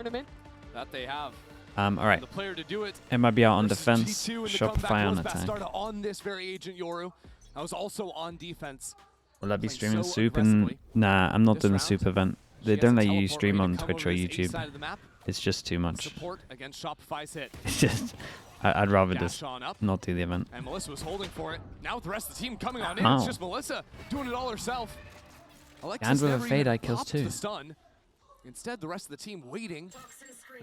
tournament. That they have. All right. The player to do it. MIBR on defense, Shopify on attack. On this very Agent Yoru. I was also on defense. Will I be streaming soup? And nah, I'm not doing the soup event. They don't let you stream on Twitch or YouTube. It's just too much. Support against Shopify's hit. It's just, I'd rather just not do the event. And Melissa was holding for it. Now with the rest of the team coming on in, it's just Melissa doing it all herself. And with a fade, I kills too. Instead, the rest of the team waiting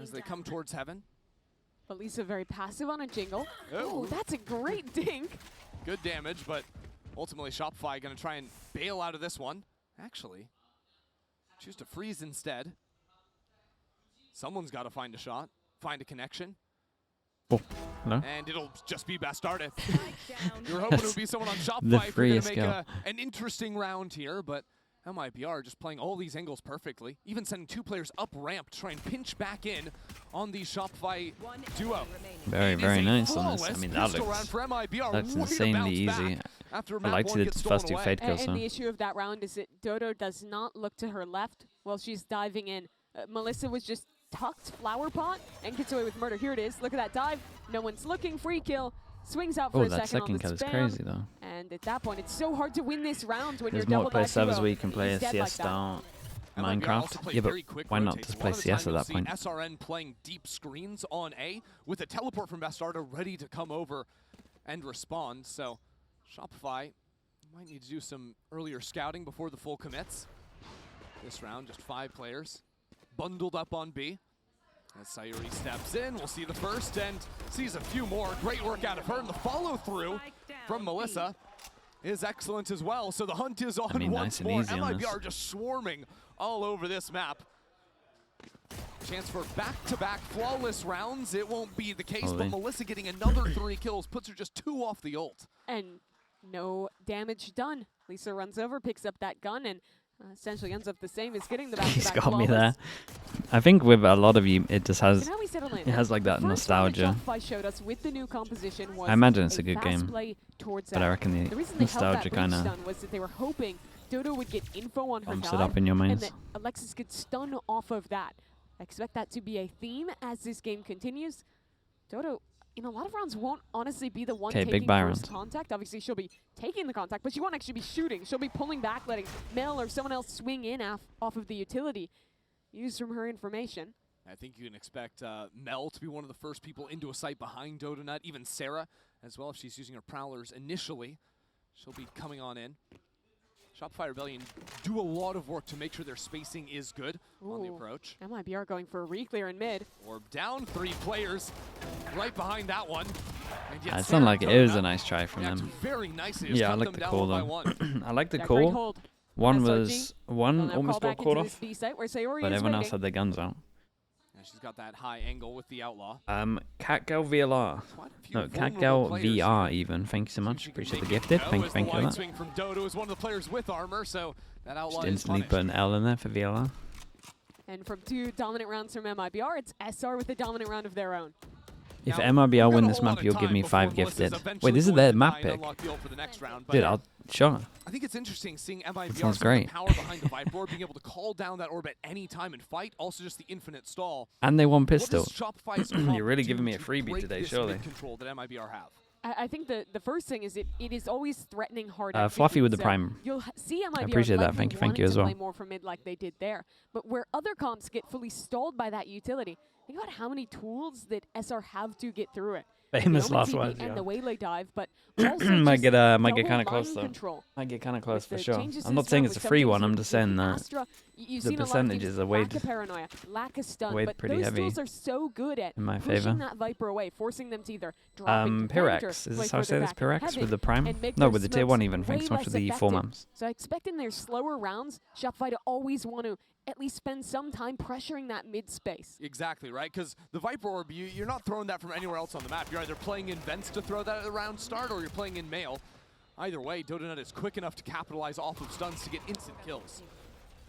as they come towards heaven. Elisa very passive on a jingle. Oh, that's a great dink. Good damage, but ultimately Shopify going to try and bail out of this one. Actually, choose to freeze instead. Someone's got to find a shot, find a connection. Oh, no. And it'll just be Bastarda. You were hoping it would be someone on Shopify if you're going to make an interesting round here, but MIBR just playing all these angles perfectly, even sending two players up ramp to try and pinch back in on the Shopify duo. Very, very nice on this. I mean, that looks insanely easy. I liked it the first two fade kills. And the issue of that round is that Dodo does not look to her left while she's diving in. Melissa was just tucked flower pot and gets away with murder. Here it is. Look at that dive. No one's looking. Free kill. Swings out for a second. That second kill is crazy though. And at that point, it's so hard to win this round when There's you're double multiplayer servers where you can play a CS style Minecraft. Yeah, but why not just play CS at that point? SRN playing deep screens on A with a teleport from Bastarda ready to come over and respond. So Shopify might need to do some earlier scouting before the full commits. This round, just 5 players bundled up on B. As Sayuri steps in, we'll see the first and sees a few more. Great work out of her, and the follow-through from Melissa is excellent as well. So the hunt is on once more. MIBR just swarming all over this map. Chance for back-to-back flawless rounds. It won't be the case, but Melissa getting another 3 kills puts her just 2 off the ult. And no damage done. Lisa runs over, picks up that gun, and essentially ends up the same as getting the back-to-back. He's got me there. I think with a lot of you, it just has, it has like that nostalgia. I imagine it's a good game, but I reckon the nostalgia kind of was that they were hoping Dodo would get info on her bumps it up in your minds. And that Alexis could stun off of that. I expect that to be a theme as this game continues. Dodo, in a lot of rounds, won't honestly be the one taking first contact. Obviously, she'll be taking the contact, but she won't actually be shooting. She'll be pulling back, letting Mel or someone else swing in off of the utility. Used from her information. I think you can expect Mel to be one of the first people into a site behind Dodonut, even Sarah as well if she's using her prowlers initially. She'll be coming on in. Shopify Rebellion do a lot of work to make sure their spacing is good on the approach. MIBR going for a re-clear in mid. Orb down, 3 players right behind that one. It sounded like it was a nice try from them. Very nicely. Yeah, I like the call though. I like the call. One almost got caught off, but everyone else had their guns out. And she's got that high angle with the outlaw. Catgirl VLR. No, Catgirl VR even. Thank you so much. Appreciate the gifted. Thank you for that. Swing from Dodo is one of the players with armor, so that outlaw just instantly put an L in there for VLR. And from 2 dominant rounds from MIBR, it's SR with a dominant round of their own. If MIBR win this map, you'll give me 5 gifted. Wait, this is their map pick. Dude, sure. I think it's interesting seeing MIBR power behind the Viper, being able to call down that orb at any time and fight. Also, just the infinite stall. And they won pistol. You're really giving me a freebie today, surely. Control that MIBR have. I think the first thing is it is always threatening hard. Fluffy with the prime. You'll see MIBR I appreciate that. Thank you as well. Play more from mid like they did there, but where other comps get fully stalled by that utility, think about how many tools that SR have to get through it. Famous last words, and the waylay dive, but also might get kind of close though. Might get kind of close for sure. I'm not saying it's a free one. I'm just saying that the percentages are weighed pretty heavy. Those tools are so good at in my favor. Pushing that Viper away, forcing them to either drop Pyrex. Is this how I say this? Pyrex with the prime? No, with the tier 1 even. Thanks so much for the 4 months. So I expect in their slower rounds, Shopify to always want to at least spend some time pressuring that mid space. Exactly, right? Because the Viper Orb, you're not throwing that from anywhere else on the map. You're either playing in vents to throw that at the round start, or you're playing in mail. Either way, Dodonut is quick enough to capitalize off of stuns to get instant kills.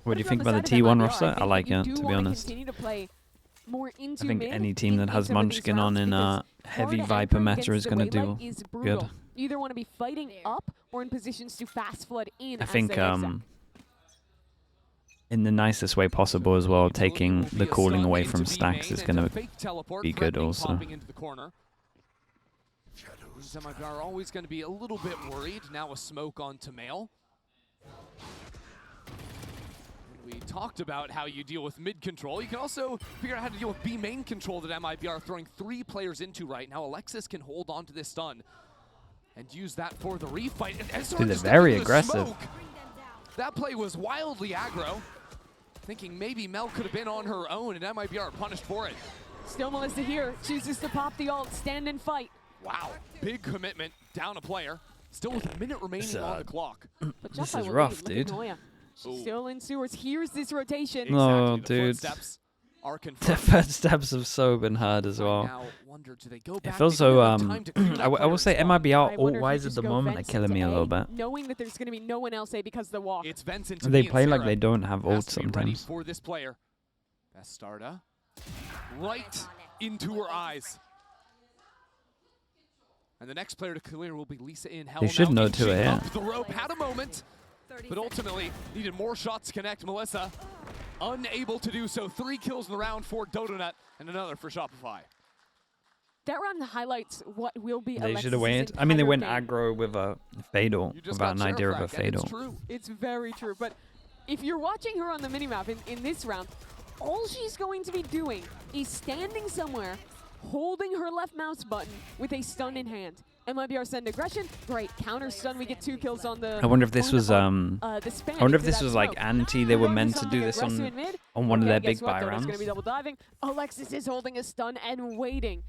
What do you think about the T1 roster? I like it, to be honest. I think any team that has Munchkin on in a heavy Viper meta is going to do good. You either want to be fighting up or in positions to fast flood in. I think in the nicest way possible as well. Taking the calling away from Stacks is going to be good also. MIBR are always going to be a little bit worried. Now a smoke onto Mail. We talked about how you deal with mid control. You can also figure out how to deal with B main control that MIBR are throwing 3 players into right now. Alexis can hold on to this stun and use that for the refight. Dude, they're very aggressive. Smoke. That play was wildly aggro. Thinking maybe Mel could have been on her own, and MIBR are punished for it. Still Melissa here. Chooses to pop the ult, stand and fight. Wow, big commitment. Down a player. Still with a minute remaining on the clock. But this is rough, dude. Still in sewers. Here's this rotation. Exactly. No, The dude. footsteps are The confirmed. footsteps have so been heard as well. Now, wonder, do they go back? It's They also, don't have time to clear that I will player say as well. MIBR I wonder if alt-wise you at just the go moment are Vents killing me a into little bit. knowing that there's going to be no one else A because of the walk. It's Vents into They B and play like Sarah they don't have has ults to be ready sometimes. for this player. Bastarda. Right into her eyes. And the next player to clear will be Lisa in hell. They should now. know too, Inching yeah. up the rope, had a moment, but ultimately needed more shots to connect. Melissa unable to do so. 3 kills in the round for Dodonut and another for Shopify. That round highlights what will be They should have Alexis's went. I mean, they entire went game. aggro with a fatal You just without got an idea of a Sheriff back, and fatal. It's true. It's very true. But if you're watching her on the minimap in this round, all she's going to be doing is standing somewhere, holding her left mouse button with a stun in hand. MIBR send aggression, great. Counter stun, we get 2 kills on the... I wonder if this was the I Spanish wonder if to this that was like smoke. anti. They were meant to do this Aggressive on in mid. one of their guess big what, buy though? There's rounds. going to be double diving. Alexis is holding a stun and waiting.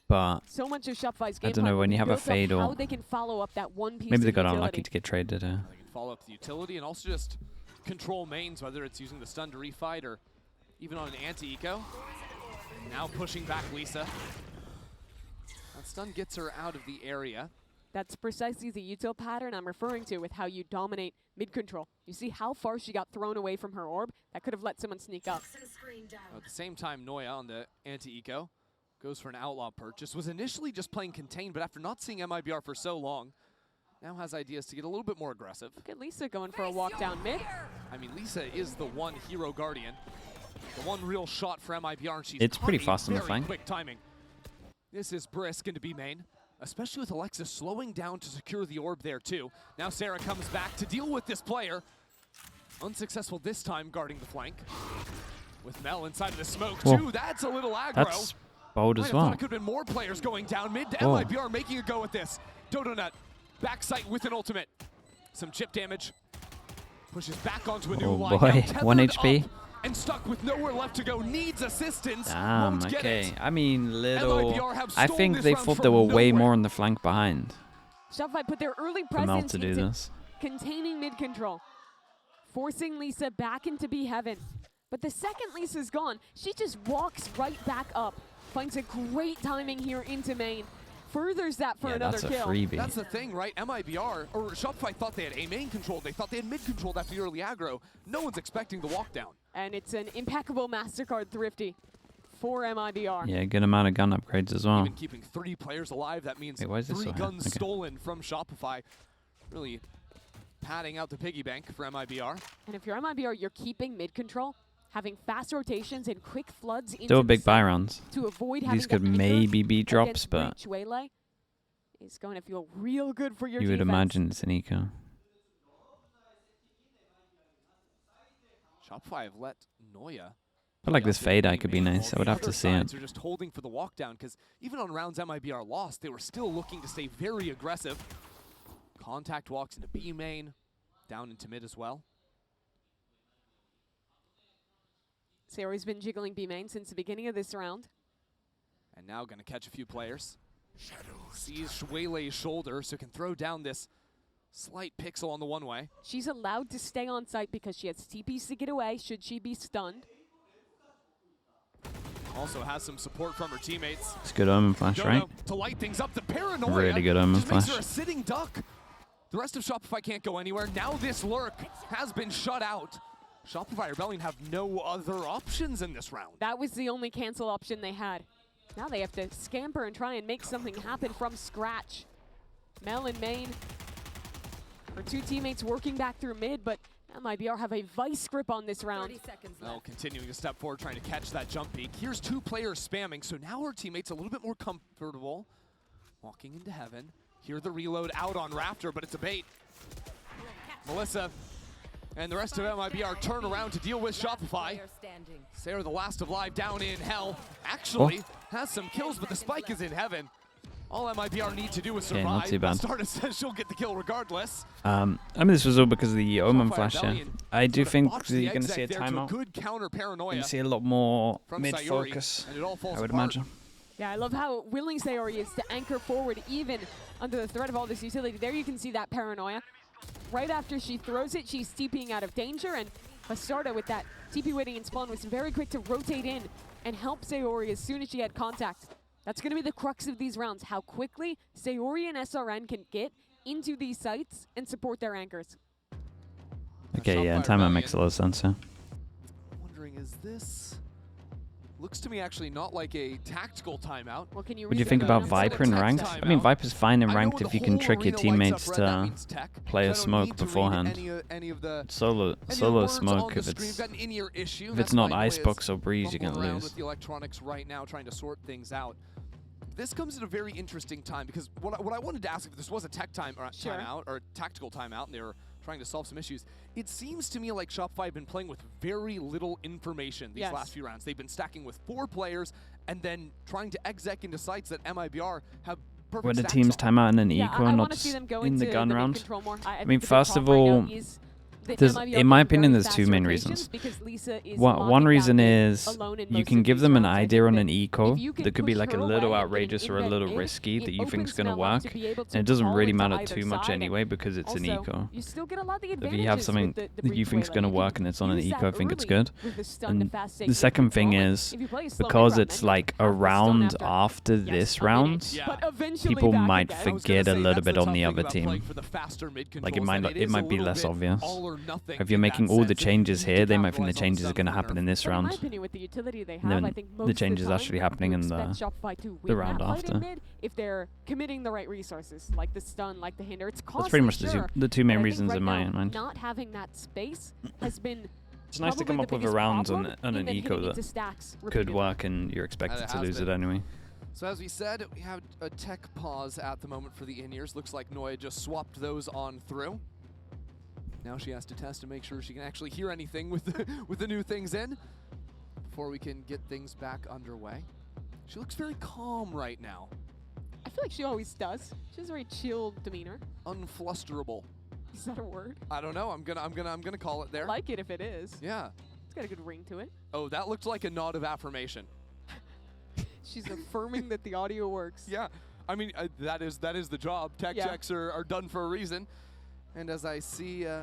But So much of Shopify's game I don't know, plan when you have a built up fatal- how they can follow up that one piece maybe they of got utility. unlucky to get traded. They can follow up the utility and also just control mains, whether it's using the stun to refight or even on an anti-eco. Now pushing back Lisa. That stun gets her out of the area. That's precisely the util pattern I'm referring to with how you dominate mid-control. You see how far she got thrown away from her orb? That could have let someone sneak up. At the same time, Noya on the anti-eco goes for an outlaw purchase. Was initially just playing contain, but after not seeing MIBR for so long, now has ideas to get a little bit more aggressive. Look at Lisa going for a walk down mid. I mean, Lisa is the one hero guardian. The one real shot for MIBR, and she's It's pretty caught a fast on the very flank. quick timing. This is brisk into B main, especially with Alexis slowing down to secure the orb there too. Now Sarah comes back to deal with this player. Unsuccessful this time guarding the flank. With Mel inside of the smoke Whoa. too. That's a little aggro. That's bold Might as have thought well. it could have been more players going down mid. Whoa. MIBR making a go at this. Dodonut, backside with an ultimate. Some chip damage. Pushes back onto a new Oh line. boy, Now tethered 1 HP. up and stuck with nowhere left to go. Needs assistance. Damn, Won't get okay. it. I mean, little. MIBR have I stolen think this they round thought from they were way nowhere. more on the flank behind Shopify put their early for Mel presence to do into this. containing mid-control, forcing Lisa back into B heaven. But the second Lisa's gone, she just walks right back up, finds a great timing here into main, furthers that for Yeah, another that's a kill. freebie. That's the thing, right? MIBR, or Shopify thought they had A main controlled. They thought they had mid controlled after the early aggro. No one's expecting the walk down. And it's an impeccable MasterCard thrifty for MIBR. Yeah, good amount of gun upgrades as well. Even keeping 3 players alive, that means Wait, why is this 3 so high? guns Okay. stolen from Shopify. Really padding out the piggy bank for MIBR. And if you're MIBR, you're keeping mid-control, having fast rotations and quick floods into Still the big buy site rounds. to avoid having These could to enter maybe be drops, against but breach waylay. It's going to feel real good for your you would defense. imagine it's an eco. Shopify have let Noya. I feel like this fade eye could be nice. I would have Other to see it. sides are just holding for the walk down because even on rounds MIBR lost, they were still looking to stay very aggressive. Contact walks into B main, down into mid as well. Sarah's been jiggling B main since the beginning of this round. And now going to catch a few players. Sees Shwele's shoulder, so can throw down this slight pixel on the one-way. She's allowed to stay on site because she has TPs to get away should she be stunned. Also has some support from her teammates. It's good omen flash, Dodo right? to light things up. The paranoia Really good omen just makes flash. her a sitting duck. The rest of Shopify can't go anywhere. Now this lurk has been shut out. Shopify Rebellion have no other options in this round. That was the only cancel option they had. Now they have to scamper and try and make something happen from scratch. Mel and Main, her 2 teammates working back through mid, but MIBR have a vice grip on this round. Well, continuing to step forward, trying to catch that jump peak. Here's 2 players spamming, so now our teammates a little bit more comfortable. Walking into heaven. Here the reload out on Raptor, but it's a bait. Melissa and the rest of MIBR turn around to deal with Shopify. Sarah, the last of live, down in hell. Actually has some kills, but the spike is in heaven. All MIBR need to do is survive. Not too bad. Starta says she'll get the kill regardless. I mean, this was all because of the Omen flash here. Rebellion I do sort of think botched that the you're going to see a exec there to timeout. good counter paranoia You're going to see a lot more from mid-focus, Sayuri, and it all falls I would apart. imagine. Yeah, I love how willing Sayori is to anchor forward even under the threat of all this utility. There you can see that paranoia. Right after she throws it, she's TPing out of danger, and Bastarda with that TP waiting in spawn was very quick to rotate in and help Sayori as soon as she had contact. That's going to be the crux of these rounds, how quickly Sayori and SRN can get into these sites and support their anchors. Okay, yeah, timeout makes a lot of sense, yeah. Wondering, is this... Looks to me actually not like a tactical timeout. Well, can you What do you read think that about now? Viper in Tech ranked? I mean, timeout. Viper's fine in I know ranked when if the you can whole trick your arena lights teammates up red, that to means tech. play a So I don't smoke need to read beforehand. any of the Solo words smoke on if the screen. it's We've got an in-ear issue. if That's it's not why Noya's icebox or breeze, you're fumbling gonna around lose. with the electronics right now, trying to sort things out. This comes at a very interesting time because what I wanted to ask, if this was a tech timeout or a tactical timeout, and they were trying to solve some issues, it seems to me like Shopify have been playing with very little information these last few rounds. They've been stacking with 4 players and then trying to exec into sites that MIBR have perfect When the stacks team's on. timeout and an Yeah, eco, I not want to see them go in the into gun the round. mid-control more. I mean, think the first big of problem right all, now is that there's- MIBR in my can opinion, very there's 2 fast main rotations reasons. because Lisa is One locking reason down mid is alone in you most can of give these them an rounds. I idea think on that an eco if you can that could be push like a her little away and get an outrageous or a invent little mid, risky that it you think's opens going to Mel up work. to be able to And it doesn't call really into matter either too much side, and anyway because it's an also, eco. you still get a lot of the If advantages you have something with the that you breach think's way going to lane. work and it's on an Use eco, I that think it's early good. with the stun And to fast the safety second thing control, and is, if you play a slow because mid-round, it's then like you a have the stun round after a this minute, round, Yeah. but eventually people back might again. I was gonna forget a say, little that's bit the on tough the thing other about playing team. for the faster mid Like it controls, might that it is might a be little less bit obvious. all or nothing If you're in making that all the sense, and changes you need here, to they might think the capitalize on changes are going to some happen in corner. this But in my round. opinion, with the utility they And have, then I think most the of changes time, actually happening you in expect the Shopify to win round that fight after. in mid if they're committing the right resources, like the stun, like the hinder. It's costly, That's pretty much sure, the two main but I think reasons right in my now, mind. Not having that space has been It's nice to probably come the up with a biggest round on problem an in then eco hitting that into stacks could repeatedly. work and you're expected it to has lose it been. anyway. So as we said, we have a tech pause at the moment for the in-ears. Looks like Noya just swapped those on through. Now she has to test to make sure she can actually hear anything with the new things in before we can get things back underway. She looks very calm right now. I feel like she always does. She has a very chill demeanor. Unflusterable. Is that a word? I don't know. I'm gonna call it there. I like it if it is. Yeah. It's got a good ring to it. Oh, that looked like a nod of affirmation. She's affirming that the audio works. Yeah. I mean, that is the job. Tech checks are done for a reason. And as I see, oh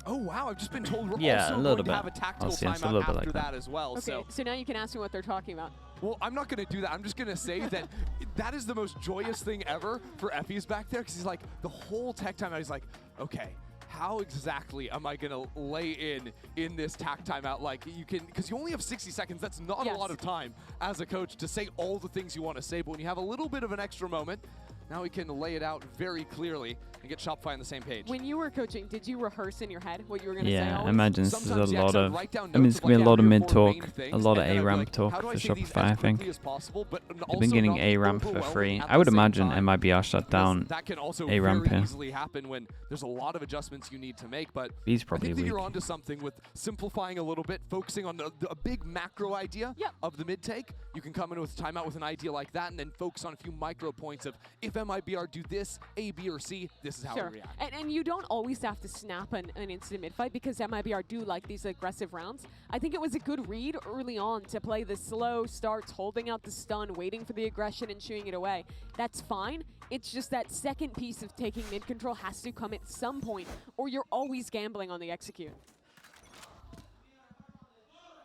wow, I've just been told we're Yeah, also a little going to bit. have a tactical I'll see, it's a timeout little bit after like that. that as well. Okay, so now you can ask me what they're talking about. Well, I'm not going to do that. I'm just going to say that that is the most joyous thing ever for Effie's back there, because he's like, the whole tech timeout, he's like, okay, how exactly am I going to lay in this tack timeout? Like, you can, because you only have 60 seconds. That's not a lot of time as a coach to say all the things you want to say. But when you have a little bit of an extra moment, now we can lay it out very clearly and get Shopify on the same page. When you were coaching, did you rehearse in your head what you were going to say? Yeah, I always? imagine this is a Sometimes, yeah, 'cause lot I'd of, write down I mean, notes it's of, going to be a like, lot of 3 or 4 mid-talk, main a things, lot of and then I'd be A-ramp like, talk how do I for say these Shopify, I as quickly think. as possible, but They've also been getting not A-ramp for overwhelming free. at I would the same imagine time. MIBR shut down That can also A-ramp very here. easily happen when there's a lot of adjustments you need to make, but He's I probably think that weak. you're onto something with simplifying a little bit, focusing on a big macro idea of the mid-take. You can come in with timeout with an idea like that and then focus on a few micro points of, if MIBR do this, A, B, or C, this is how we react. And you don't always have to snap an instant mid-fight because MIBR do like these aggressive rounds. I think it was a good read early on to play the slow starts, holding out the stun, waiting for the aggression and shooing it away. That's fine. It's just that second piece of taking mid-control has to come at some point, or you're always gambling on the execute.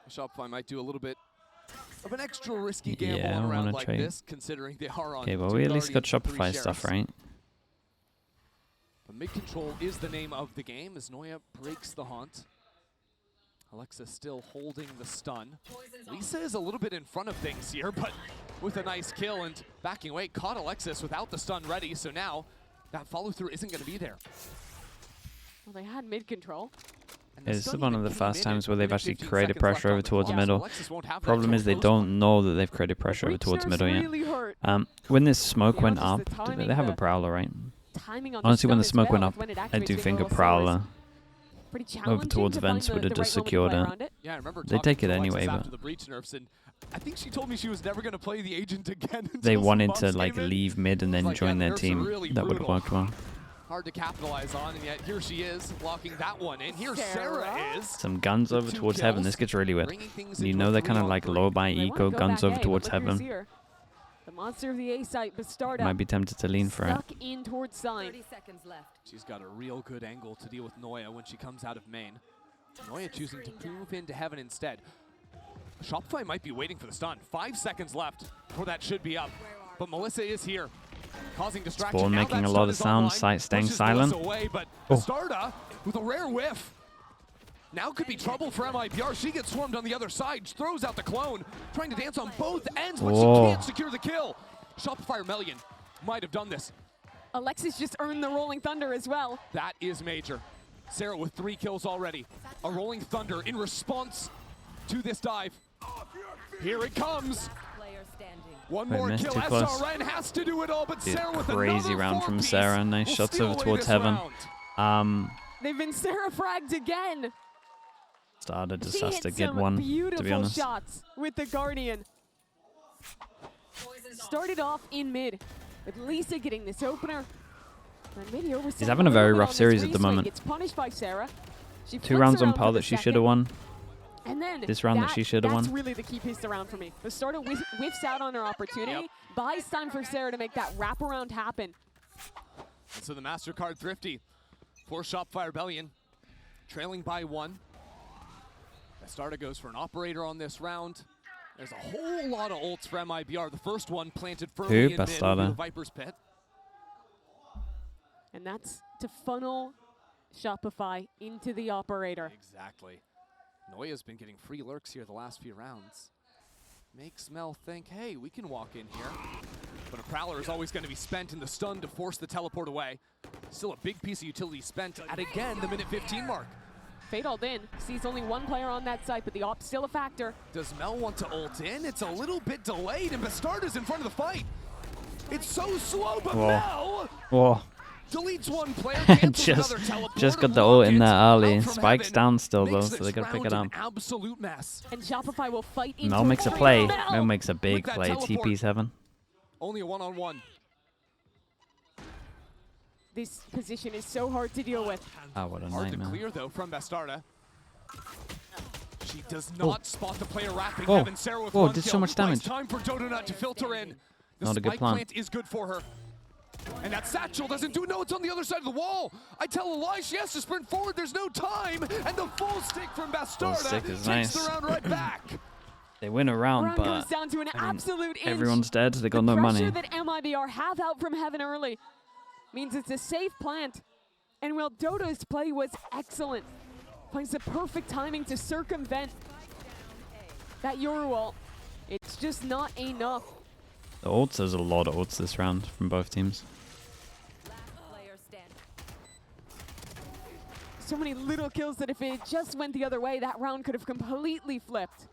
Shopify might do a little bit of an extra risky gamble Yeah, on I a round wanna like trade. this, considering they are on Okay, well, 2 we at least got Guardians and 3 Shopify stuff, Sheriffs. right? But mid-control is the name of the game as Noya breaks the haunt. Alexa still holding the stun. Lisa is a little bit in front of things here, but with a nice kill and backing away, caught Alexis without the stun ready, so now that follow-through isn't going to be there. Well, they had mid-control. This is one of the first times where they've actually created pressure over towards the middle. Problem is they don't know that they've created pressure over towards the middle yet. When this smoke went up, they have a Prowler, right? Honestly, when the smoke went up, I do think a Prowler over towards vents would have just secured it. Yeah, I remember they take it anyway, but after the breach nerfs, and I think she told me she was never going to play the agent again. They wanted to like leave mid and then join their team. That would have worked well. Hard to capitalize on, and yet here she is, blocking that one in. Here Sarah is. Some guns over towards heaven. This gets really weird. You know they're kind of like low by eco. Guns over towards heaven. The monster of the A site, Bastarda. Might be tempted to lean for it. Stuck in towards side. 30 seconds left. She's got a real good angle to deal with Noya when she comes out of main. Noya choosing to move into heaven instead. Shopify might be waiting for the stun. 5 seconds left before that should be up. But Melissa is here, causing distraction. Spawn making a lot of sound, staying silent. Away, but Bastarda with a rare whiff. Now could be trouble for MIBR. She gets swarmed on the other side, throws out the clone, trying to dance on both ends, but she can't secure the kill. Shopify or Melian might have done this. Alexis just earned the Rolling Thunder as well. That is major. Sarah with 3 kills already. A Rolling Thunder in response to this dive. Here it comes. One more kill. SRN has to do it all, but Sarah with crazy round from Sarah. Nice shots over towards heaven. They've been Sarah fragged again. Started just has to get one, to be honest. Shots with the Guardian. Started off in mid, with Lisa getting this opener. He's having a very rough series at the moment. Gets punished by Sarah. 2 rounds on par that she should have won. And then this round that she should have won. That's really the key piece around for me. Bastarda whiffs out on her opportunity, buys time for Sarah to make that wraparound happen. So the MasterCard Thrifty for Shopify Rebellion, trailing by 1. Bastarda goes for an operator on this round. There's a whole lot of ults for MIBR. The first one planted firmly in mid with the Viper's Pit. And that's to funnel Shopify into the operator. Exactly. Noya's been getting free lurks here the last few rounds. Makes Mel think, hey, we can walk in here. But a Prowler is always going to be spent in the stun to force the teleport away. Still a big piece of utility spent at, again, the minute 15 mark. Fade all in. Sees only 1 player on that site, but the op's still a factor. Does Mel want to ult in? It's a little bit delayed, and Bastarda's in front of the fight. It's so slow, but Mel deletes 1 player, just got the ult in there early. Spike's down still, though, so they got to pick it up. Absolute mess. And Shopify will fight into Mel makes a play. Mel makes a big play. TP's heaven. Only a 1-on-1. This position is so hard to deal with. Oh, what a hard nightmare. To clear, though, from Bastarda. She does not spot the player wrapping Heaven. Sarah with 1 did kill. so much damage. It's time for Donut to filter in. The not a good plan. Plant is good for her. And that satchel doesn't do, no, it's on the other side of the wall. I tell Eli she has to sprint forward, there's no time. And the full stick from Bastarda takes the round right back. They win a round, but goes down to an absolute everyone's dead, so they got no money. The pressure that MIBR have out from Heaven early means it's a safe plant. And while Dodo's play was excellent, finds the perfect timing to circumvent that Yoru ult. It's just not enough. The ults, there's a lot of ults this round from both teams. So many little kills that if it just went the other way, that round could have completely flipped.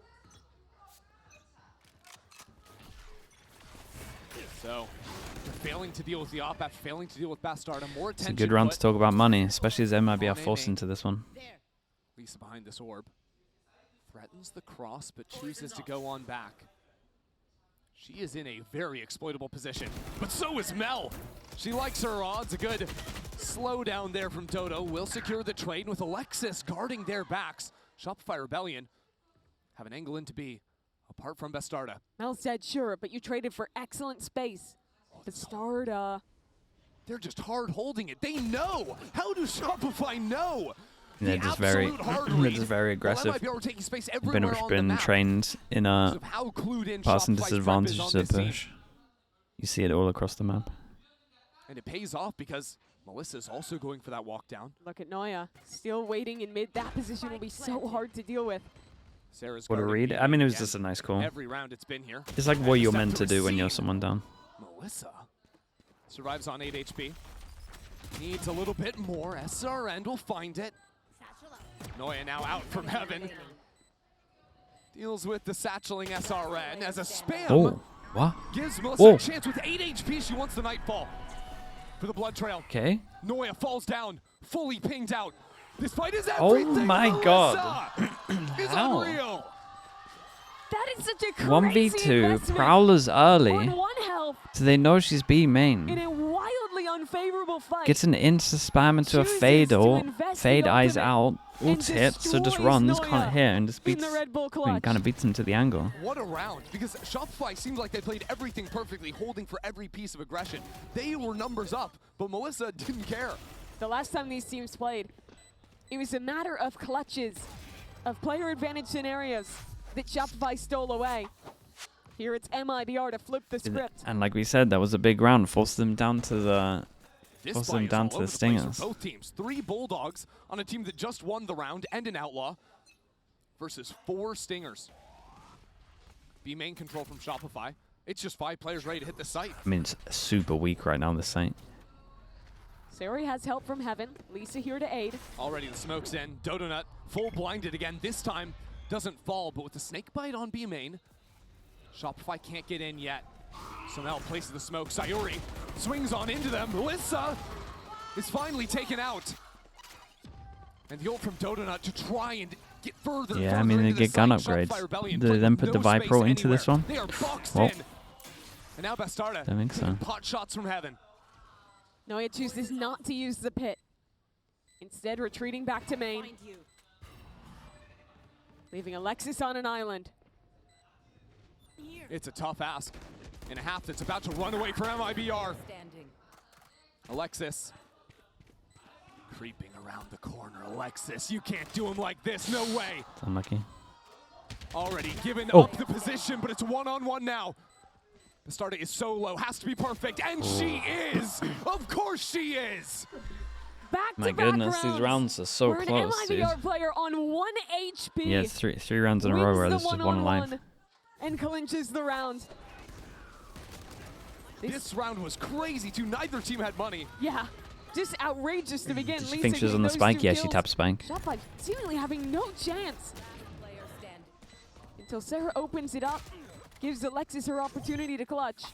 So, failing to deal with the op, after failing to deal with Bastarda, more attention. It's a good round to talk about money, especially as MIBR forced into this one. Lisa behind this orb. Threatens the cross, but chooses to go on back. She is in a very exploitable position, but so is Mel. She likes her odds. A good slow down there from Dodo will secure the trade with Alexis guarding their backs. Shopify Rebellion have an angle into B, apart from Bastarda. Mel said, sure, but you traded for excellent space. Bastarda. They're just hard holding it. They know. How do Shopify know? They're just very, aggressive. Pretty much been trained in a passing disadvantage to push. You see it all across the map. And it pays off because Melissa's also going for that walk down. Look at Noya, still waiting in mid. That position will be so hard to deal with. Sarah's what a read. I mean, it was just a nice call. Every round it's been here. It's like what you're meant to do when you're someone down. Melissa survives on 8 HP. Needs a little bit more. SRN will find it. Noya now out from heaven. Deals with the satcheling SRN as a spam. Oh, what? Gives Melissa a chance with 8 HP. She wants the Nightfall for the blood trail. Okay. Noya falls down, fully pinged out. This fight is everything. Oh my Melissa god. is How? unreal. That is such a crazy 1v2, investment Prowler's early. on 1 health So they know she's B in main. a wildly unfavorable fight. Gets an insta spam into a Chooses fade to ult. invest Fade in eyes ultimate out. and Ult's hit, so just destroys runs, Noya can't hit, and just in beats. the Red Bull I mean, clutch. kind of beats him to the angle. What a round, because Shopify seemed like they played everything perfectly, holding for every piece of aggression. They were numbers up, but Melissa didn't care. The last time these teams played, it was a matter of clutches, of player advantage scenarios that Shopify stole away. Here it's MIBR to flip the script. And like we said, that was a big round. Forced them down to the This Force fight them is down all to over the the place for Stingers. both teams. 3 Bulldogs on a team that just won the round and an Outlaw versus 4 Stingers. B main control from Shopify. It's just 5 players ready to hit the site. I mean, it's super weak right now on the site. Sari has help from Heaven. Lisa here to aid. Already the smoke's in. Dodonut full blinded again. This time doesn't fall, but with the snake bite on B main, Shopify can't get in yet. So now places the smoke. Sayuri swings on into them. Melissa is finally taken out. And the ult from Dodonut to try and get further. Yeah, I mean, they get gun upgrades. Do they then put the Viper ult into this one? They are boxed Well, in. And now Bastarda. don't think so. Pot shots from Heaven. Noya chooses not to use the pit. Instead, retreating back to main. Leaving Alexis on an island. It's a tough ask in a half that's about to run away from MIBR. Alexis creeping around the corner. Alexis, you can't do him like this. No way. It's unlucky. Already given Oh. up the position, but it's one-on-one now. Bastarda is solo, has to be perfect, and she is. Of course she is. Back My to back goodness, these rounds are so We're close, an dude. MIBR player on 1 HP. Yeah, it's three rounds in a row where there's just one life. And clinches the round. This round was crazy too. Neither team had money. Yeah, just outrageous to begin. Did she Lisa think she was getting on the those spike? 2 Yeah, she kills. tapped spike. Shopify seemingly having no chance. Until Sarah opens it up, gives Alexis her opportunity to clutch.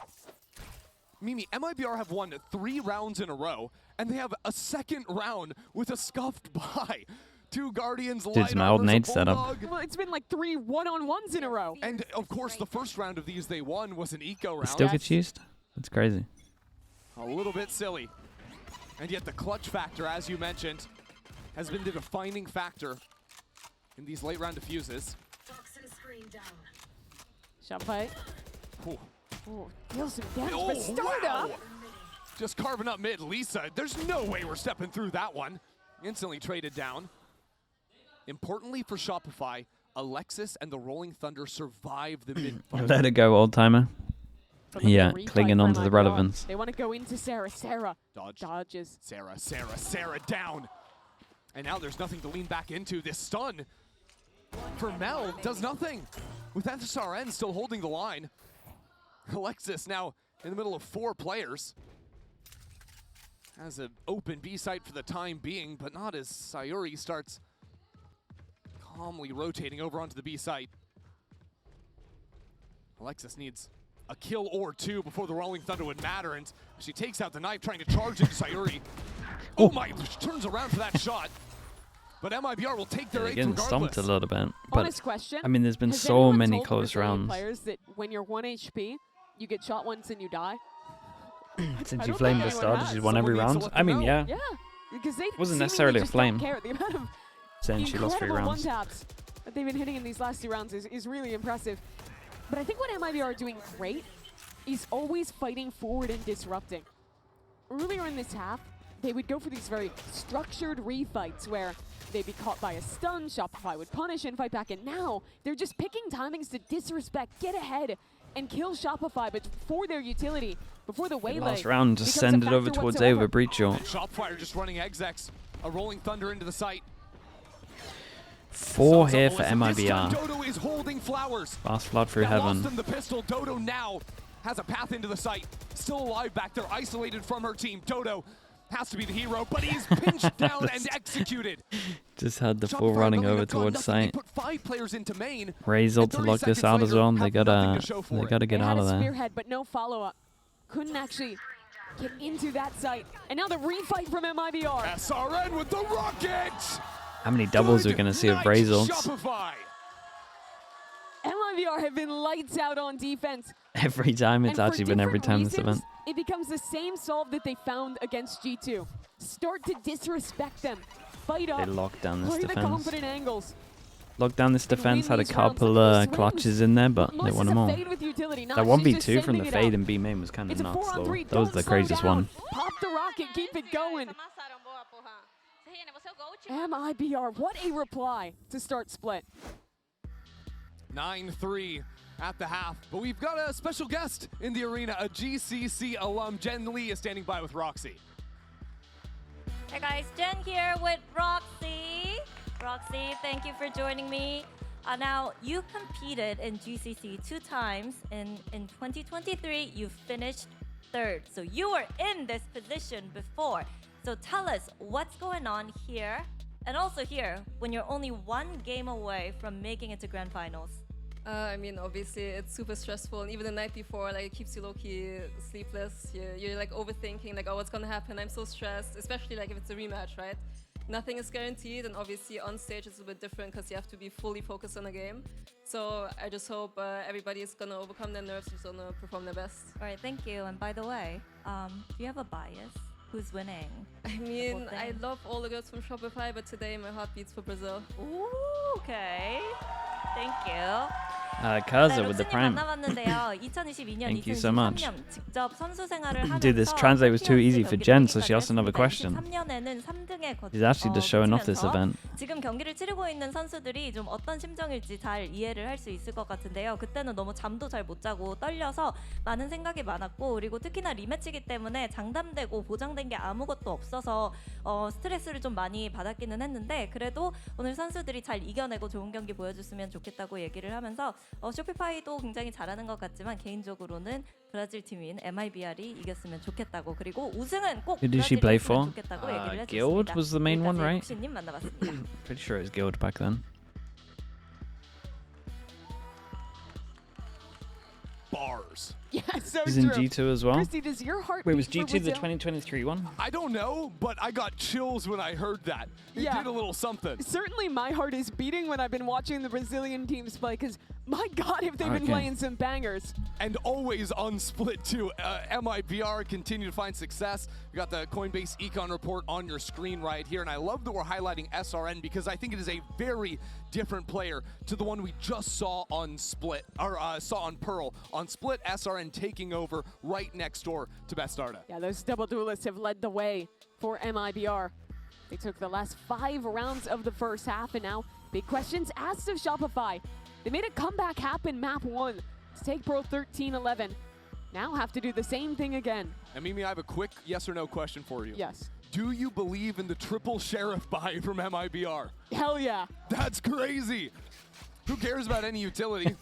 Mimi, MIBR have won 3 rounds in a row, and they have a second round with a scuffed bye. 2 Guardians, Dude, light some old armors, nade a setup. Bulldog. Well, it's been like 3 one-on-ones in a row. And of course, the first round of these they won was an eco round. It still gets used? That's crazy. A little bit silly. And yet the clutch factor, as you mentioned, has been the defining factor in these late round diffuses. Shopify. Ooh. Oh, deals some damage, Oh, but Startup. wow. Just carving up mid. Lisa, there's no way we're stepping through that one. Instantly traded down. Importantly for Shopify, Alexis and the Rolling Thunder survive the mid fight. Let it go, old timer. But look Yeah, at the replay clinging from on to the MIBR. relevance. They want to go into Sarah. Sarah Dodge. dodges. Sarah down. And now there's nothing to lean back into. This stun for Mel does nothing. With SRN still holding the line. Alexis now in the middle of 4 players. Has an open B site for the time being, but not as Sayuri starts calmly rotating over onto the B site. Alexis needs a kill or 2 before the Rolling Thunder would matter, and she takes out the knife trying to charge into Sayuri. Oh my, turns around for that shot. But MIBR will take their They're eighth getting regardless. stomped a little bit. But Honest question. I mean, there's been Has so anyone many told close Brazilian rounds. players that when you're 1 HP, you get shot once and you die? Since I you don't flamed think the anyone start, has. she's won every Someone needs to round. let I them mean, know. yeah. Yeah, because they Wasn't seemingly necessarily a just flame. Don't care. The amount of Saying she lost 3 incredible rounds. one-taps that they've been hitting in these last 2 rounds is really impressive. But I think what MIBR are doing great is always fighting forward and disrupting. Earlier in this half, they would go for these very structured refights where they'd be caught by a stun, Shopify would punish and fight back, and now they're just picking timings to disrespect, get ahead, and kill Shopify, but for their utility, before the waylay Last round, just becomes a send it over factor towards A whatsoever. with a breach ult. Shopfire just running execs. A Rolling Thunder into the site. 4 here for This time MIBR. Dodo is holding flowers. Fast flood through That lost heaven. him the pistol. Dodo now has a path into the site. Still alive back there, isolated from her team. Dodo has to be the hero, but he's pinched down and executed. Just had the full running over towards site. Put 5 players into main. Razel to lock this out as well. They gotta get out of there. Spearhead, but no follow-up. Couldn't actually get into that site. And now the refight from MIBR. SRN with the rocket. How many doubles are we gonna see of Razel? MIBR have been lights out on defense. Every time, it's actually been every time this event. It becomes the same solve that they found against G2. Start to disrespect them. Fight up. They locked down this play defense. the confident angles. Locked down this defense, had a couple clutches in there, but they won them all. That 1v2 from the fade and B main was kind of nuts, though. That was the craziest one. Pop the rocket, keep it going. MIBR, what a reply to start split. 9-3 at the half, but we've got a special guest in the arena, a GCC alum. Jen Lee is standing by with Roxy. Hey guys, Jen here with Roxy. Roxy, thank you for joining me. Now, you competed in GCC 2 times. In 2023, you finished 3rd. So you were in this position before. So tell us what's going on here and also here when you're only 1 game away from making it to grand finals. I mean, obviously, it's super stressful, and even the night before, like, it keeps you low-key sleepless. You're like overthinking, like, oh, what's gonna happen? I'm so stressed, especially like if it's a rematch, right? Nothing is guaranteed, and obviously on stage it's a bit different because you have to be fully focused on the game. So I just hope everybody is gonna overcome their nerves and is gonna perform their best. All right, thank you. And by the way, do you have a bias? Who's winning? I mean, I love all the girls from Shopify, but today my heart beats for Brazil. Ooh, okay. Thank you. Kaza with the prime. Thank you so much. Dude, this translate was too easy for Jen, so she asked another question. He's actually just showing off this event. 지금 경기를 치르고 있는 선수들이 좀 어떤 심정일지 잘 이해를 할 수 있을 것 같은데요. 그때는 너무 잠도 잘 못 자고 떨려서 많은 생각이 많았고, 그리고 특히나 리매치이기 때문에 장담되고 보장된 게 아무것도 없어서 스트레스를 좀 많이 받았기는 했는데, 그래도 오늘 선수들이 잘 이겨내고 좋은 경기 보여줬으면 좋겠다고 얘기를 하면서 쇼피파이도 굉장히 잘하는 것 같지만 개인적으로는 브라질 팀인 MIBR이 이겼으면 좋겠다고, 그리고 우승은 꼭 브라질이 했으면 좋겠다고 얘기를 했습니다. Guild was the main one, right? 님 만나봤습니다. Pretty sure it was Guild back then. Bars. Yeah, so He's in G2 as well. Christy, does your heart Wait, was G2 the 2023 one? I don't know, but I got chills when I heard that. It did a little something. Certainly my heart is beating when I've been watching the Brazilian teams play, because my God, have they been playing some bangers. And always on split too. MIBR continue to find success. We got the Coinbase Econ report on your screen right here, and I love that we're highlighting SRN because I think it is a very different player to the one we just saw on Split, or saw on Pearl. On Split, SRN taking over right next door to Bastarda. Yeah, those double duelists have led the way for MIBR. They took the last 5 rounds of the first half, and now big questions asked of Shopify. They made a comeback happen map 1 to take Pearl 13-11. Now have to do the same thing again. And Mimi, I have a quick yes or no question for you. Yes. Do you believe in the triple sheriff buy from MIBR? Hell yeah. That's crazy. Who cares about any utility?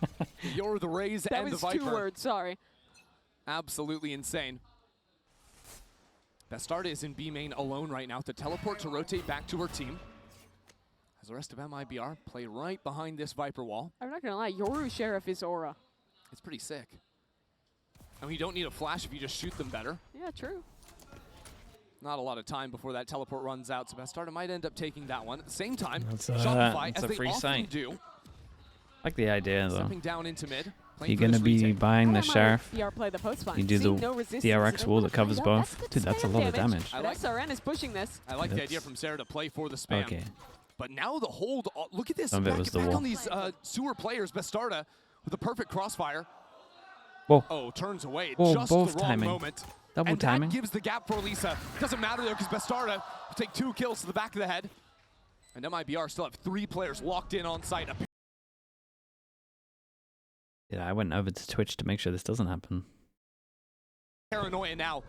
You're the Raze and the Viper. That was 2 words, sorry. Absolutely insane. Bastarda is in B main alone right now to teleport to rotate back to her team. As the rest of MIBR play right behind this Viper wall. I'm not gonna lie, Yoru Sheriff is aura. It's pretty sick. I mean, you don't need a flash if you just shoot them better. Yeah, true. Not a lot of time before that teleport runs out, so Bastarda might end up taking that one. At the same time, Shopify, as they often do, I like the idea, though. stepping down into mid. You're going to be buying the Sheriff. You do the DRX wall that covers both. Dude, that's a lot of damage. SRN is pushing this. I like the idea from Sarah to play for the spam. Okay. But now the hold, look at this. Some of it was the wall. On these sewer players, Bastarda with a perfect crossfire. Whoa. Oh, turns away. Whoa, just both the wrong timing. moment. Double and timing. That gives the gap for Elisa. Doesn't matter though, because Bastarda will take 2 kills to the back of the head. And MIBR still have 3 players locked in on site. Yeah, I went over to Twitch to make sure this doesn't happen. Paranoia now.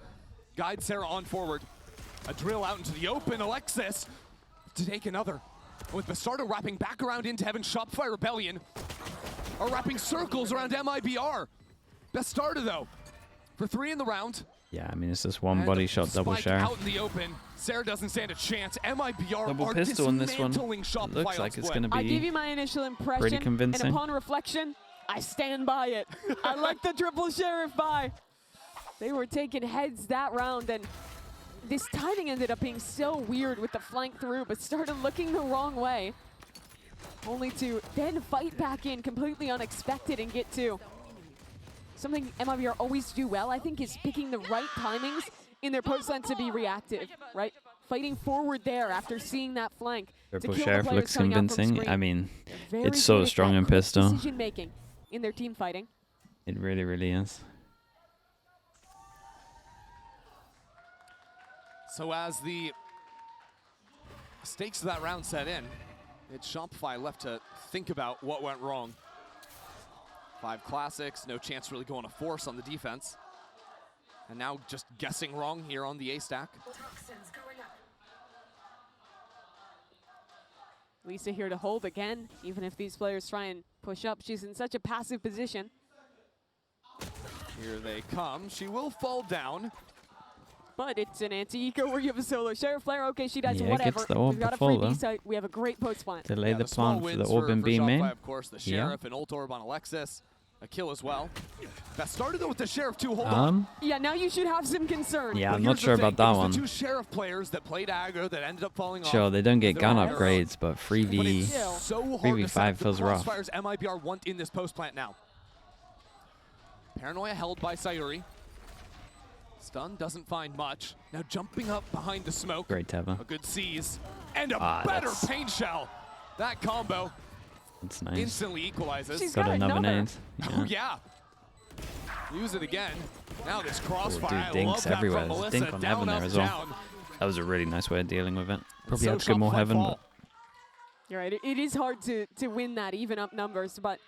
Guide Sarah on forward. A drill out into the open. Alexis to take another. With Bastarda wrapping back around into heaven, Shopify Rebellion are wrapping circles around MIBR. Bastarda though, for 3 in the round. Yeah, I mean, it's just one body shot double sheriff. Out in the open. Sarah doesn't stand a chance. MIBR double pistol in this one. Looks like it's going to be I gave you my initial impression, pretty convincing. And upon reflection, I stand by it. I like the triple sheriff buy. They were taking heads that round, and this timing ended up being so weird with the flank through, but started looking the wrong way. Only to then fight back in completely unexpected and get two. Something MIBR always do well, I think, is picking the right timings in their post lane to be reactive, right? Fighting forward there after seeing that flank. Triple sheriff looks convincing. I mean, it's so strong in pistol. Decision making in their team fighting. It really, really is. So as the stakes of that round set in, it's Shopify left to think about what went wrong. 5 classics, no chance really going to force on the defense. And now just guessing wrong here on the A stack. Lisa here to hold again, even if these players try and push up. She's in such a passive position. Here they come. She will fall down. But it's an anti-eco where you have a solo sheriff player. Okay, she does whatever. Gets the orb We've got a before, free B site. We have a great post plant. Delay the plant for the orb and B main. Of course, the sheriff and ult orb on Alexis. A kill as well. That started though with the sheriff too. Hold on. Yeah, now you should have some concern. Yeah, I'm not sure about that one. The 2 sheriff players that played aggro that ended up falling off. Sure, they don't get gun upgrades, but 3v5 feels rough. Crossfires MIBR want in this post plant now. Paranoia held by Sayuri. Stun doesn't find much. Now jumping up behind the smoke. Great Teva. A good seize. And a better paint shell. That combo. That's nice. Instantly equalizes. She's got another nade. Yeah. Oh yeah. Use it again. Now this crossfire. Dude, dinks everywhere. There's a dink on Heaven there as well. That was a really nice way of dealing with it. Probably had to go more Heaven. But you're right. It is hard to win that even up numbers, but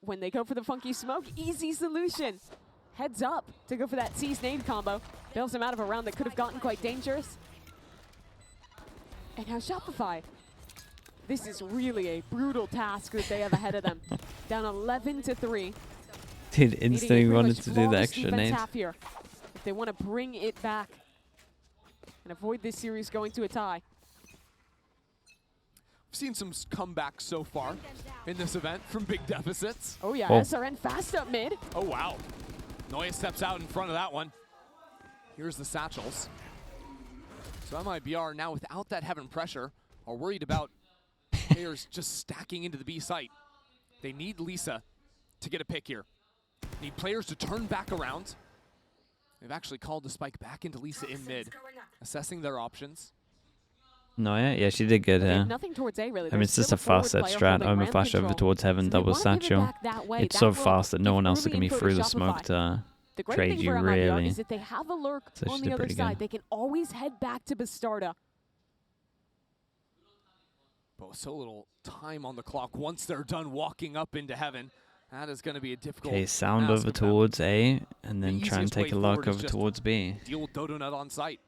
when they go for the funky smoke, easy solution. Heads up to go for that seize nade combo. Bails him out of a round that could have gotten quite dangerous. And now Shopify. This is really a brutal task that they have ahead of them. Down 11-3. Dude, instantly wanted to do the extra nade. Here if they want to bring it back and avoid this series going to a tie. We've seen some comebacks so far in this event from big deficits. Oh yeah, SRN fast up mid. Oh wow. Noya steps out in front of that one. Here's the satchels. So MIBR now without that Heaven pressure are worried about players just stacking into the B site. They need Lisa to get a pick here. Need players to turn back around. They've actually called the spike back into Lisa in mid, assessing their options. No, yeah, she did good here. Nothing towards A, really. I mean, it's just a fast set strat. I'm a flash over towards Heaven, double satchel. It's so fast that no one else is going to be through the smoke to trade you, really. Is that they have a lurk on the other side. They can always head back to Bastarda. But so little time on the clock once they're done walking up into Heaven. That is going to be a difficult Okay, sound over towards A, and then try and take a lurk over towards B. Deal with Dodonut on site.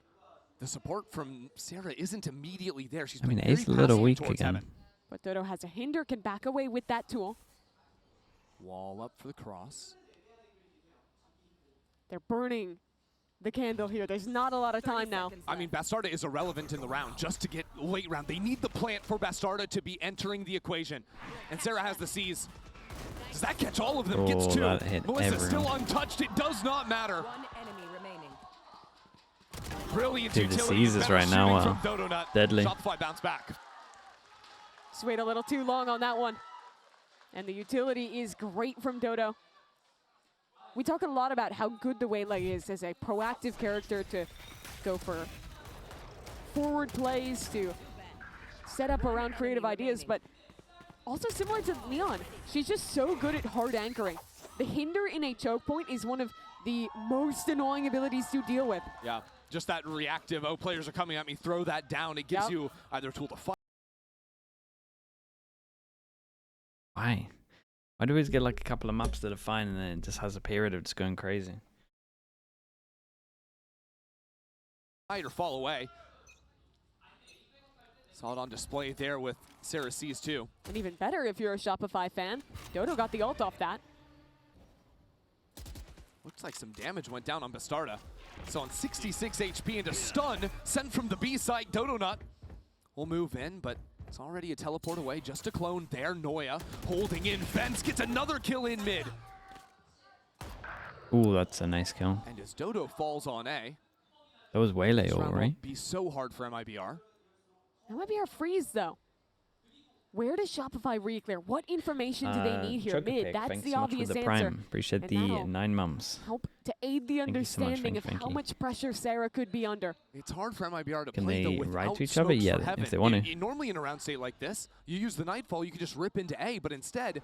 The support from Sarah isn't immediately there. She's A's a little weak again. Heaven. But Dodo has a hinder, can back away with that tool. Wall up for the cross. They're burning the candle here. There's not a lot of time now. I mean, Bastarda is irrelevant in the round just to get late round. They need the plant for Bastarda to be entering the equation. And Sarah has the seize. Does that catch all of them? Oh, Gets 2. That hit Melissa everyone. still untouched. It does not matter. One enemy remaining. Brilliant Dude, the utility. seizes right now are deadly. Shopify bounce back. Just wait a little too long on that one. And the utility is great from Dodo. We talk a lot about how good the Waylay is as a proactive character to go for forward plays, to set up around creative ideas, but also similar to Leon, she's just so good at hard anchoring. The hinder in a choke point is one of the most annoying abilities to deal with. Yeah, just that reactive, oh, players are coming at me, throw that down. It gives you either a tool to fight. Why? Why do we always get like a couple of maps that are fine and then it just has a period of just going crazy? Or fall away. Saw it on display there with Sarah C's too. And even better if you're a Shopify fan. Dodo got the ult off that. Looks like some damage went down on Bastarda. So on 66 HP into stun, sent from the B side, Dodonut will move in, but it's already a teleport away, just a clone there. Noya holding in fence, gets another kill in mid. Ooh, that's a nice kill. And as Dodo falls on A, That was Waylay this ult, round right? won't be so hard for MIBR. MIBR freeze, though. Where does Shopify re-clear? What information do they need here? Mid, that's thanks the so much obvious for the answer. Prime. Appreciate And the that'll 9 months. help to aid the you so much, understanding of thank how you. much pressure Sarah could be under. It's hard for MIBR to Can play they though without ride to each other? smokes Yeah, for Heaven. if they want to. Normally in a round state like this, you use the Nightfall, you can just rip into A, but instead,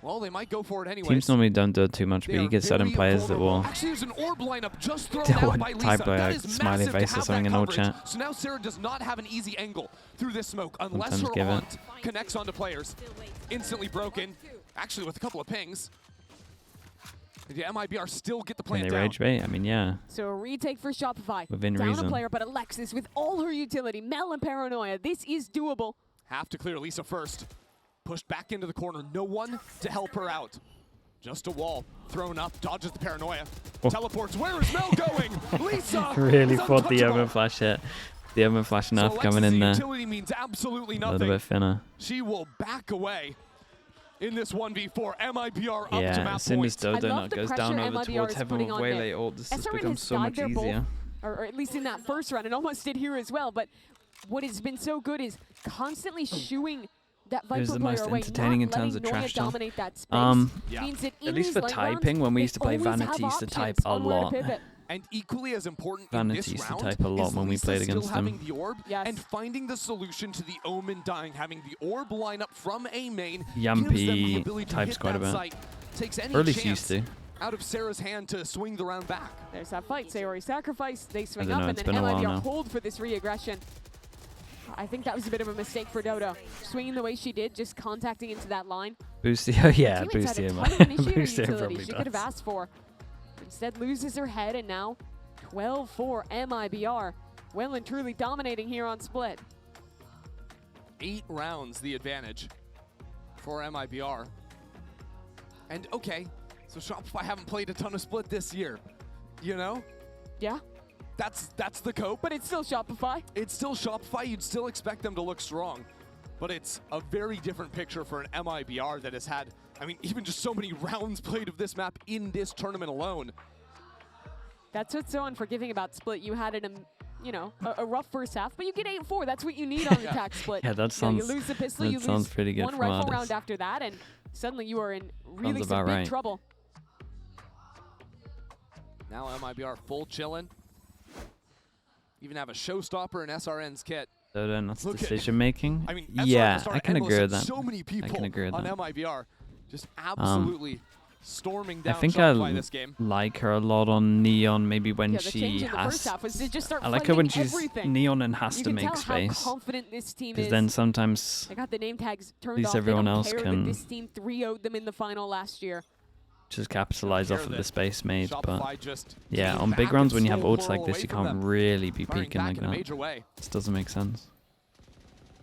well, they might go for it anyways. Teams normally don't do it too much, but They you are get certain very players that vulnerable. will Actually, there's an orb lineup just thrown They'll out by Lisa. type That a is smiley massive to face or have something that in old coverage. chat. So now Sarah does not have an easy angle through this smoke unless Sometimes her give it. aunt connects onto players. Instantly broken. Actually, with a couple of pings. The MIBR still get the Can plant they down. rage bait? I mean, yeah. So a retake for Shopify. Within Down reason. a player, but Alexis with all her utility, Mel and Paranoia. This is doable. Have to clear Lisa first. Pushed back into the corner. No one to help her out. Just a wall thrown up. Dodges the Paranoia. Oh. Teleports. Where is Mel going? Lisa Really is thought the untouchable. Omen flash hit. The Omen flash enough so coming Alexis' in there. utility means absolutely A nothing. little bit thinner. She will back away in this 1v4. MIBR up to Yeah, map as soon as point. I love Donut the goes down pressure over MIBR towards is Heaven putting with on mid. Waylay ult, this has SRN become has so died much there both, easier. or at least in that first round, and almost did here as well. But what has been so good is constantly shooing that It was Viper the player most away, entertaining not in terms letting of Noya trash talk. dominate that space. Yeah. Means that in At least these for late typing, rounds, when we they used to play always have Vanity, used to type options a on where to lot. pivot. And equally as important Vanity in this used to round type a lot is when we Lisa played still against having them. the orb Yes. and finding the solution to the Omen dying. Having the orb lineup from A main gives them the Yampy ability to types hit quite a that bit. site. Takes any Or at least chance used to. out of Sarah's hand to swing the round back. There's that fight. Sayori sacrifice. They swing don't up, know, and it's then been a while MIBR now. hold for this re-aggression. I think that was a bit of a mistake for Dodo. Swinging the way she did, just contacting into that line. Boosty, oh yeah, Teammates had Boosty a him. ton of initiator Boosty him utility probably she could have does. asked for. Instead loses her head, and now 12-4 MIBR. Well and truly dominating here on Split. 8 rounds the advantage for MIBR. And okay, so Shopify haven't played a ton of Split this year. You know? Yeah, That's the cope. but it's still Shopify. It's still Shopify. You'd still expect them to look strong. But it's a very different picture for an MIBR that has had, I mean, even just so many rounds played of this map in this tournament alone. That's what's so unforgiving about Split. You had a rough first half, but you get 8-4. That's what you need on attack Split. Yeah, that You sounds. lose the pistol, that you sounds lose pretty good one from rifle Artis. round after that, and suddenly you are in really Sounds some about big right. trouble. Now MIBR full chillin'. Even have a showstopper in SRN's kit. So then that's Look at- decision making. I mean, Yeah, SRN I can endless agree and with that. So many people can agree with on that. MIBR just absolutely storming I down think Shopify this game. like her a lot on Neon, maybe when Yeah, the she change in the first has. half was to just start I like her when fighting she's everything. Neon and has You to can make tell space. how confident this team Because is. then sometimes They got the name tags turned least off. They everyone don't else care that can this team 3-0'd them in the final last year. just capitalize off Care of the that space made. But Shopify just yeah, came on big back runs and when you have stole ults Coral like this, away you from can't them. really be Firing peeking back like in a that. major way. This doesn't make sense.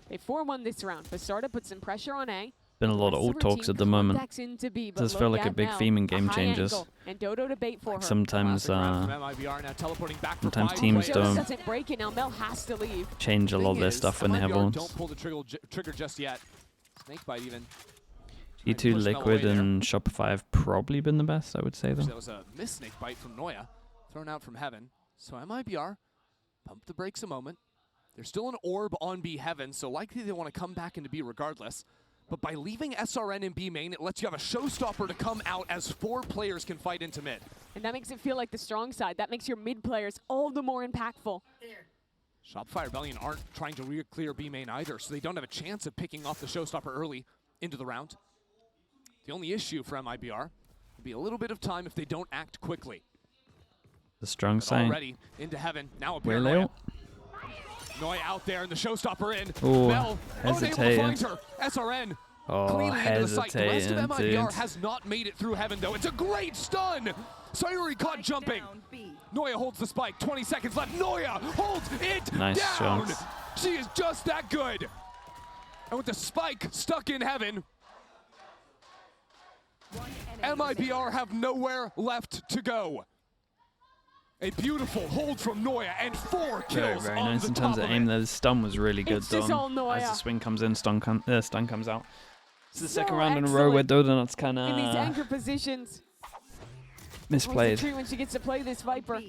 They 4-1 this round. Bastarda puts some pressure on A. Been a lot of ult talks at the moment. Into B, but Does look feel like a at big Mel, theme in game high changes. angle, and Dodo to bait for her. Sometimes Classic round from MIBR now teleporting back for sometimes 5 teams players. Dodo don't doesn't break it now. Mel has to leave. change a lot of Thing their is, stuff when they have MIBR ults. Don't pull the trigger just yet. Snakebite even. G2 push Mel Liquid away there. and Shopify have probably been the best, I would say, Actually, though. that was a missed snakebite from Noya, thrown out from Heaven. So MIBR pump the brakes a moment. There's still an orb on B Heaven, so likely they want to come back into B regardless. But by leaving SRN in B main, it lets you have a showstopper to come out as 4 players can fight into mid. And that makes it feel like the strong side. That makes your mid players all the more impactful. Shopify Rebellion aren't trying to re-clear B main either, so they don't have a chance of picking off the showstopper early into the round. The only issue for MIBR will be a little bit of time if they don't act quickly. The strong But side. already into Heaven, now a Where Paranoia. Leo? Noya out there and the showstopper in. Ooh, Mel unable to hesitating. find her. SRN Oh, cleanly into the site. The rest of hesitating, MIBR dude. has not made it through Heaven though. It's a great stun. Sayuri caught jumping. Noya holds the spike. 20 seconds left. Noya holds it Nice down. shots. She is just that good. And with the spike stuck in Heaven, MIBR have nowhere left to go. A beautiful hold from Noya and 4 kills. Very nice in terms of aim there. The stun was really good It's just all though. As the Noya. swing comes in, stun comes out. It's the So second round in a row where excellent Dodonuts kind in these of anchor positions. misplayed. Treat when she gets to play this Viper.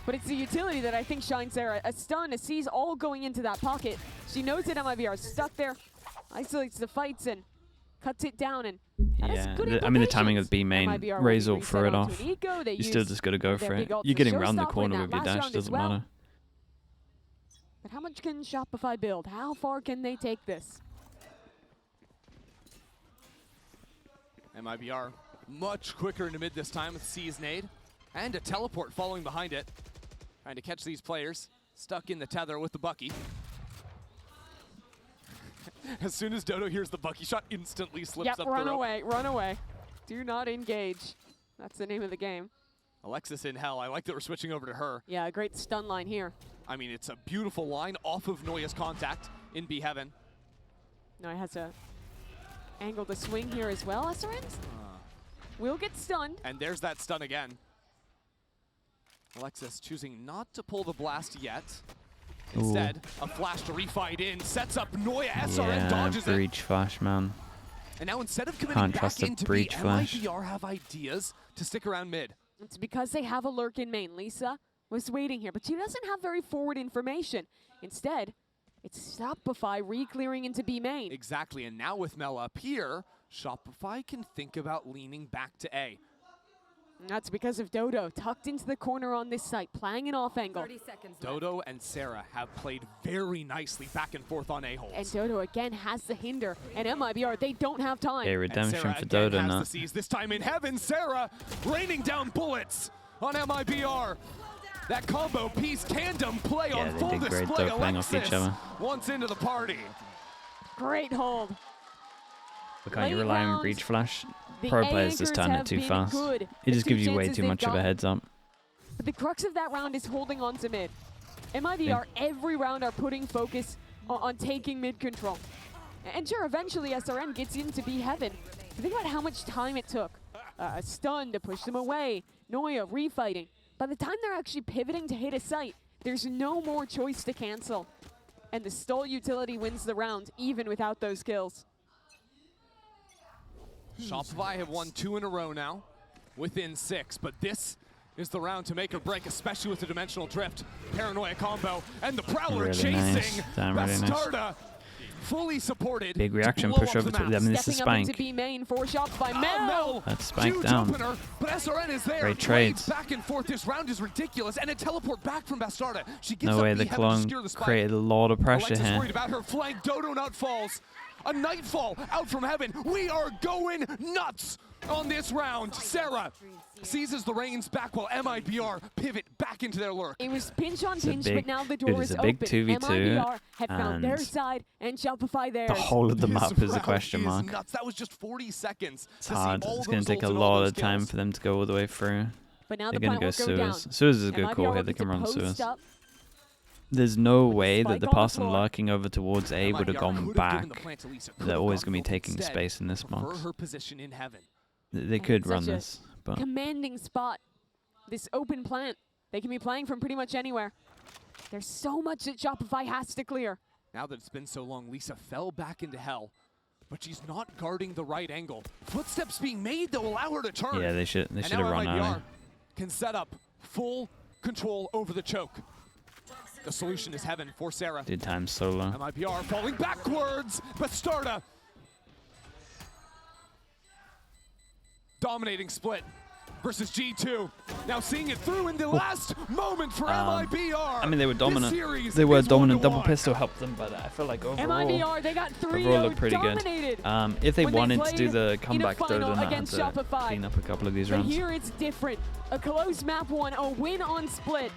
But it's the utility that I think shines there. A stun, a seize, all going into that pocket. She knows that MIBR is stuck there, isolates the fights and cuts it down. And that has good I mean the timing of B main, MIBR will Razor reset throw it onto off. an eco. They You still use just got to go their for it. big ult You're to getting round the showstopper in corner that with your last dash, round as doesn't well. matter. But how much can Shopify build? How far can they take this? MIBR much quicker into mid this time with C's nade and a teleport following behind it. Trying to catch these players stuck in the tether with the Bucky. As soon as Dodo hears the Bucky shot, instantly slips up Run the rope. away, run away. Do not engage. That's the name of the game. Alexis in hell. I like that we're switching over to her. Yeah, a great stun line here. I mean, it's a beautiful line off of Noya's contact in B heaven. Now he has to angle the swing here as well. SRN will get stunned. And there's that stun again. Alexis choosing not to pull the blast yet. Instead, a flash to refight in, sets up Noya. SRN dodges it. Breach flash, man. And now instead of committing Can't back trust a into breach B, flash. MIBR have ideas to stick around mid. It's because they have a lurk in main. Lisa was waiting here, but she doesn't have very forward information. Instead, it's Shopify re-clearing into B main. Exactly, and now with Mel up here, Shopify can think about leaning back to A. And that's because of Dodo, tucked into the corner on this site, playing an off angle. 30 seconds left. Dodo and Sarah have played very nicely back and forth on A holes. And Dodo again has the hinder, and MIBR, they don't have time. Okay, And redemption Sarah for again Dodo has now. the seize, this time in heaven. Sarah raining down bullets on MIBR. That combo piece tandem play on they full did great display. though, playing off each Alexis other. once into the party. Great hold. But can't you Late rely on rounds, breach flash? The Pro A players just anchors turn it have too been fast. good. It The just two gives you way chances too they've much of a gotten. heads up. But the crux of that round is holding on to mid. MIBR every round are putting focus on taking mid control. And sure, eventually SRN gets into B heaven. But think about how much time it took. A stun to push them away. Noya refighting. By the time they're actually pivoting to hit a site, there's no more choice to cancel. And the stall utility wins the round, even without those kills. Shopify have won 2 in a row now, within 6, but this is the round to make or break, especially with the dimensional drift, paranoia combo, and the Prowler Really chasing nice. Damn, really nice. Bastarda, fully supported. Big to reaction, blow push up over the to. I map. mean, this is Stepping up into Spank. B main for Shopify. Oh, Mel! no. That's Spank Huge down. opener, but SRN is there. Great Blades trades. back and forth. This round is ridiculous, and a teleport back from Bastarda. She gives No up way, B the heaven to clone secure the spike. created a lot of pressure Alexis here. worried about her flank. Dodo nut falls. A nightfall out from heaven. We are going nuts on this round. Sarah seizes the reins back while MIBR pivot back into their lurk. It was pinch on It's a pinch, big- but now the dude, door it's is a big open. 2v2, MIBR had found their and side and Shopify theirs. The whole of the This map is a round question is mark. nuts. That was just 40 seconds. It's to see hard. all It's going those to take a ults and all lot those of time kills. for them to go all the way through. But now They're the going plant to go will go down. Suez. Suez is a good MIBR call here. will They get can to run post Suez. up. There's no way that Spike the on the pass and floor. lurking over towards A would have MIBR gone could have back. given the plant to Lisa, could They're have always gone going to be gold taking instead. space in this Prefer box. her position in heaven. They could Such run a this, but Commanding spot. This open plant. They can be playing from pretty much anywhere. There's so much that Shopify has to clear. Now that it's been so long, Lisa fell back into hell, but she's not guarding the right angle. Footsteps being made that will allow her to turn. yeah, they should And have now run MIBR out. can set up full control over the choke. The solution is heaven for Sarah. Did time solo. MIBR falling backwards. Bastarda. Dominating split versus G2. Now seeing it through in the last moment for MIBR. I mean, they were This dominant. series They were is dominant. 1-1. Double pistol helped them, but I feel like overall, MIBR, they got 3-0 overall looked pretty dominated. good. If they when they wanted to do played the in a comeback, final Dodo had against to Shopify. clean up a couple of these But rounds. here it's different. A close map one, a win on split.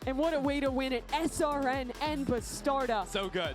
And what a way to win it. SRN and Bastarda. So good.